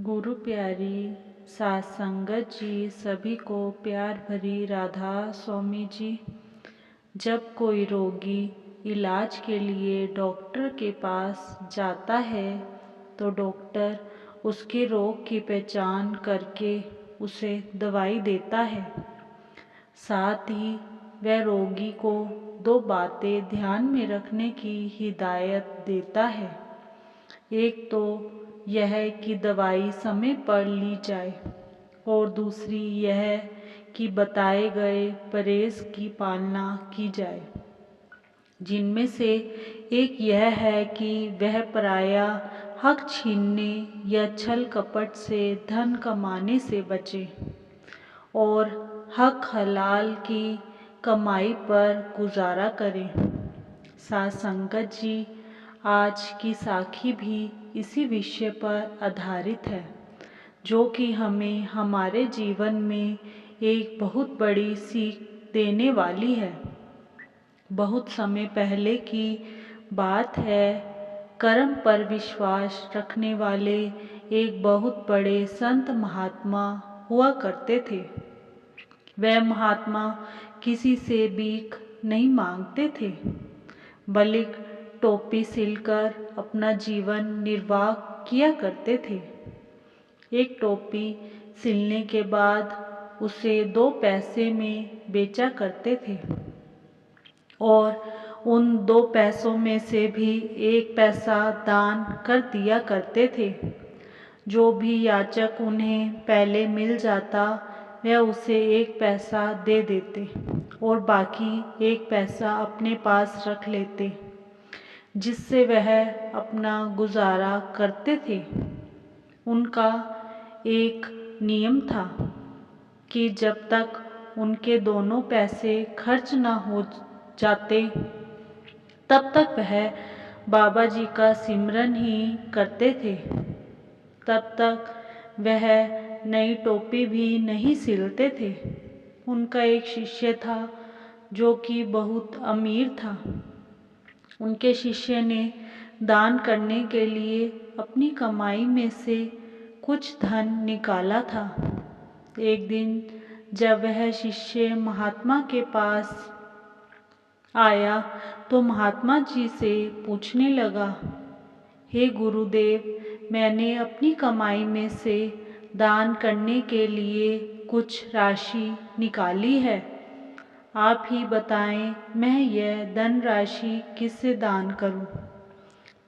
गुरु प्यारी सात संगत जी, सभी को प्यार भरी राधा स्वामी जी। जब कोई रोगी इलाज के लिए डॉक्टर के पास जाता है तो डॉक्टर उसके रोग की पहचान करके उसे दवाई देता है। साथ ही वह रोगी को दो बातें ध्यान में रखने की हिदायत देता है। एक तो यह कि दवाई समय पर ली जाए और दूसरी यह कि बताए गए परहेज की पालना की जाए, जिनमें से एक यह है कि वह पराया हक छीनने या छल कपट से धन कमाने से बचे और हक हलाल की कमाई पर गुजारा करें। साथ संगत जी, आज की साखी भी इसी विषय पर आधारित है, जो कि हमें हमारे जीवन में एक बहुत बड़ी सीख देने वाली है। बहुत समय पहले की बात है। कर्म पर विश्वास रखने वाले एक बहुत बड़े संत महात्मा हुआ करते थे। वह महात्मा किसी से भीख नहीं मांगते थे, बल्कि टोपी सिलकर अपना जीवन निर्वाह किया करते थे। एक टोपी सिलने के बाद उसे 2 पैसे में बेचा करते थे और उन 2 पैसों में से भी 1 पैसा दान कर दिया करते थे। जो भी याचक उन्हें पहले मिल जाता वह उसे 1 पैसा दे देते और बाकी 1 पैसा अपने पास रख लेते, जिससे वह अपना गुजारा करते थे। उनका एक नियम था कि जब तक उनके दोनों पैसे खर्च न हो जाते तब तक वह बाबा जी का सिमरन ही करते थे। तब तक वह नई टोपी भी नहीं सिलते थे। उनका एक शिष्य था जो कि बहुत अमीर था। उनके शिष्य ने दान करने के लिए अपनी कमाई में से कुछ धन निकाला था। एक दिन जब वह शिष्य महात्मा के पास आया तो महात्मा जी से पूछने लगा, हे गुरुदेव, मैंने अपनी कमाई में से दान करने के लिए कुछ राशि निकाली है। आप ही बताएं, मैं यह धनराशि किससे दान करूं?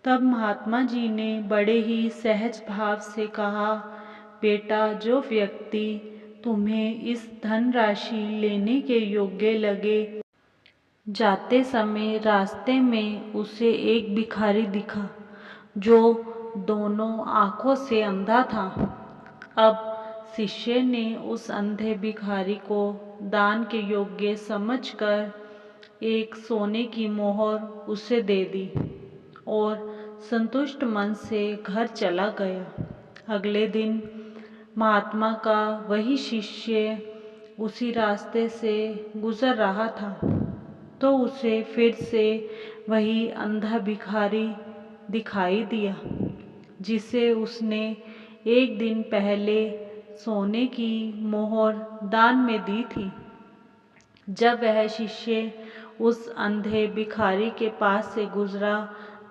तब महात्मा जी ने बड़े ही सहज भाव से कहा, बेटा, जो व्यक्ति तुम्हें इस धनराशि लेने के योग्य लगे, जाते समय रास्ते में उसे एक भिखारी दिखा जो दोनों आंखों से अंधा था। अब शिष्य ने उस अंधे भिखारी को दान के योग्य समझकर एक सोने की मोहर उसे दे दी और संतुष्ट मन से घर चला गया। अगले दिन महात्मा का वही शिष्य उसी रास्ते से गुजर रहा था तो उसे फिर से वही अंधा भिखारी दिखाई दिया, जिसे उसने एक दिन पहले सोने की मोहर दान में दी थी। जब वह शिष्य उस अंधे भिखारी के पास से गुजरा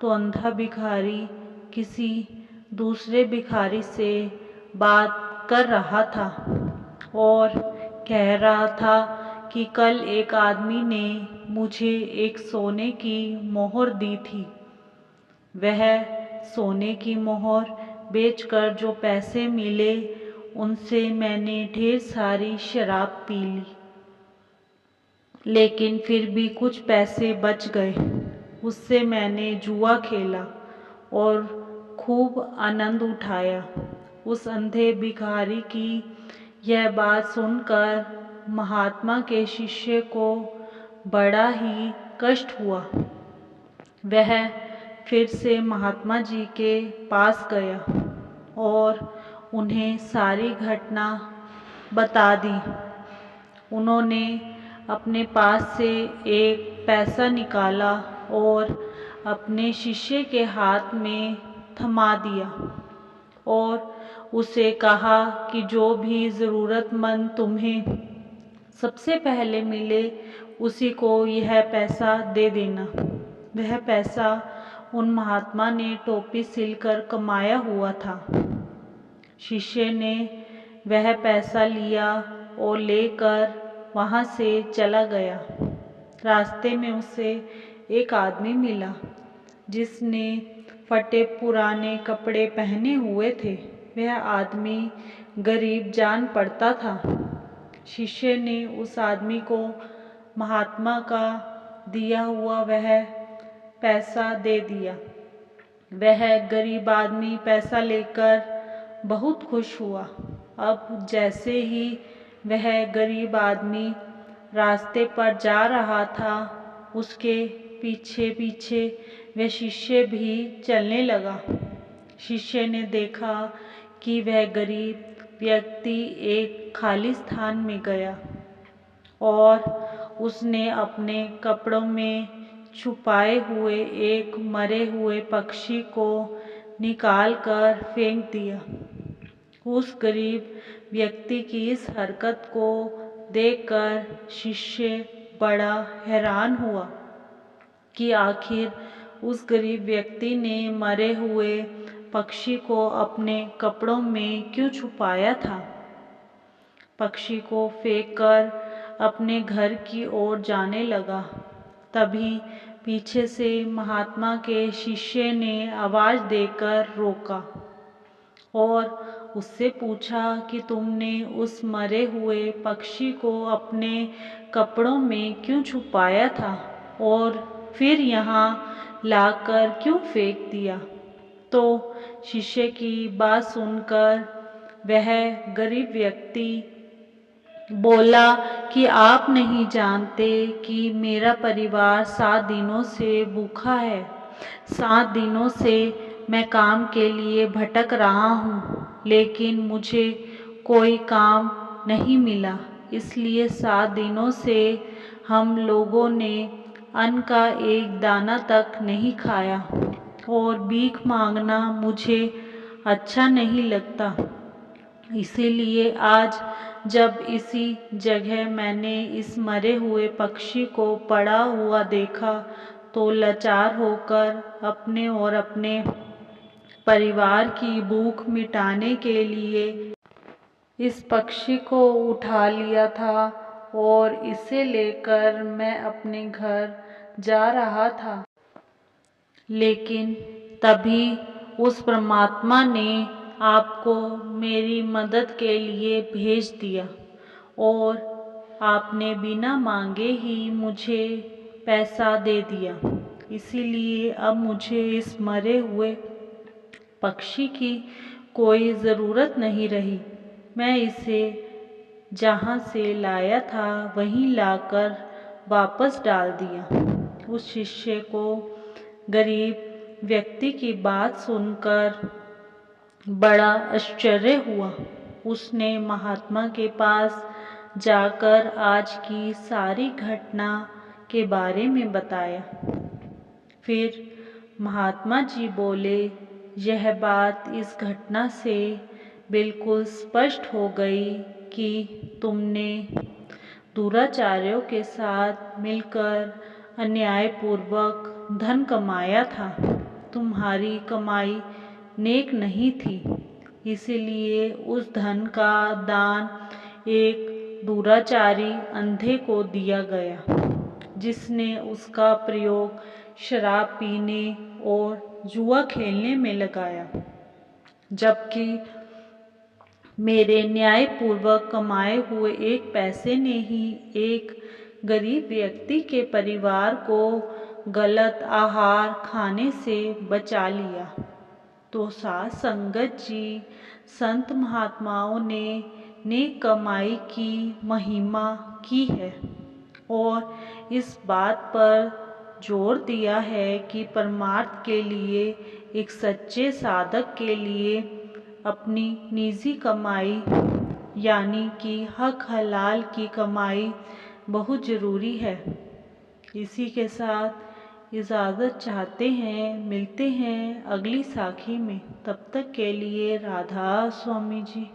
तो अंधा भिखारी किसी दूसरे भिखारी से बात कर रहा था और कह रहा था कि कल एक आदमी ने मुझे एक सोने की मोहर दी थी। वह सोने की मोहर बेचकर जो पैसे मिले उनसे मैंने ढेर सारी शराब पी ली, लेकिन फिर भी कुछ पैसे बच गए। उससे मैंने जुआ खेला और खूब आनंद उठाया। उस अंधे भिखारी की यह बात सुनकर महात्मा के शिष्य को बड़ा ही कष्ट हुआ। वह फिर से महात्मा जी के पास गया और उन्हें सारी घटना बता दी। उन्होंने अपने पास से एक पैसा निकाला और अपने शिष्य के हाथ में थमा दिया और उसे कहा कि जो भी ज़रूरतमंद तुम्हें सबसे पहले मिले उसी को यह पैसा दे देना। वह पैसा उन महात्मा ने टोपी सिलकर कमाया हुआ था। शिष्य ने वह पैसा लिया और लेकर वहाँ से चला गया। रास्ते में उसे एक आदमी मिला जिसने फटे पुराने कपड़े पहने हुए थे। वह आदमी गरीब जान पड़ता था। शिष्य ने उस आदमी को महात्मा का दिया हुआ वह पैसा दे दिया। वह गरीब आदमी पैसा लेकर बहुत खुश हुआ। अब जैसे ही वह गरीब आदमी रास्ते पर जा रहा था, उसके पीछे पीछे वह शिष्य भी चलने लगा। शिष्य ने देखा कि वह गरीब व्यक्ति एक खाली स्थान में गया और उसने अपने कपड़ों में छुपाए हुए एक मरे हुए पक्षी को निकाल कर फेंक दिया। उस गरीब व्यक्ति की इस हरकत को देखकर शिष्य बड़ा हैरान हुआ कि आखिर उस गरीब व्यक्ति ने मरे हुए पक्षी को अपने कपड़ों में क्यों छुपाया था। पक्षी को फेंककर अपने घर की ओर जाने लगा। तभी पीछे से महात्मा के शिष्य ने आवाज़ देकर रोका और उससे पूछा कि तुमने उस मरे हुए पक्षी को अपने कपड़ों में क्यों छुपाया था और फिर यहाँ लाकर क्यों फेंक दिया। तो शिष्य की बात सुनकर वह गरीब व्यक्ति बोला कि आप नहीं जानते कि मेरा परिवार 7 दिनों से भूखा है। 7 दिनों से मैं काम के लिए भटक रहा हूँ, लेकिन मुझे कोई काम नहीं मिला। इसलिए 7 दिनों से हम लोगों ने अन्न का एक दाना तक नहीं खाया और भीख मांगना मुझे अच्छा नहीं लगता। इसीलिए आज जब इसी जगह मैंने इस मरे हुए पक्षी को पड़ा हुआ देखा तो लाचार होकर अपने और अपने परिवार की भूख मिटाने के लिए इस पक्षी को उठा लिया था और इसे लेकर मैं अपने घर जा रहा था। लेकिन तभी उस परमात्मा ने आपको मेरी मदद के लिए भेज दिया और आपने बिना मांगे ही मुझे पैसा दे दिया। इसीलिए अब मुझे इस मरे हुए पक्षी की कोई ज़रूरत नहीं रही। मैं इसे जहाँ से लाया था वहीं लाकर वापस डाल दिया। उस शिष्य को गरीब व्यक्ति की बात सुनकर बड़ा आश्चर्य हुआ। उसने महात्मा के पास जाकर आज की सारी घटना के बारे में बताया। फिर महात्मा जी बोले, यह बात इस घटना से बिल्कुल स्पष्ट हो गई कि तुमने दुराचारियों के साथ मिलकर अन्यायपूर्वक धन कमाया था। तुम्हारी कमाई नेक नहीं थी, इसलिए उस धन का दान एक दुराचारी अंधे को दिया गया, जिसने उसका प्रयोग शराब पीने और जुआ खेलने में लगाया। जबकि मेरे न्यायपूर्वक कमाए हुए एक पैसे ने ही एक गरीब व्यक्ति के परिवार को गलत आहार खाने से बचा लिया। तो साध संगत जी, संत महात्माओं ने नेक कमाई की महिमा की है और इस बात पर जोर दिया है कि परमार्थ के लिए एक सच्चे साधक के लिए अपनी निजी कमाई यानी कि हक हलाल की कमाई बहुत ज़रूरी है। इसी के साथ इजाज़त चाहते हैं। मिलते हैं अगली साखी में। तब तक के लिए राधा स्वामी जी।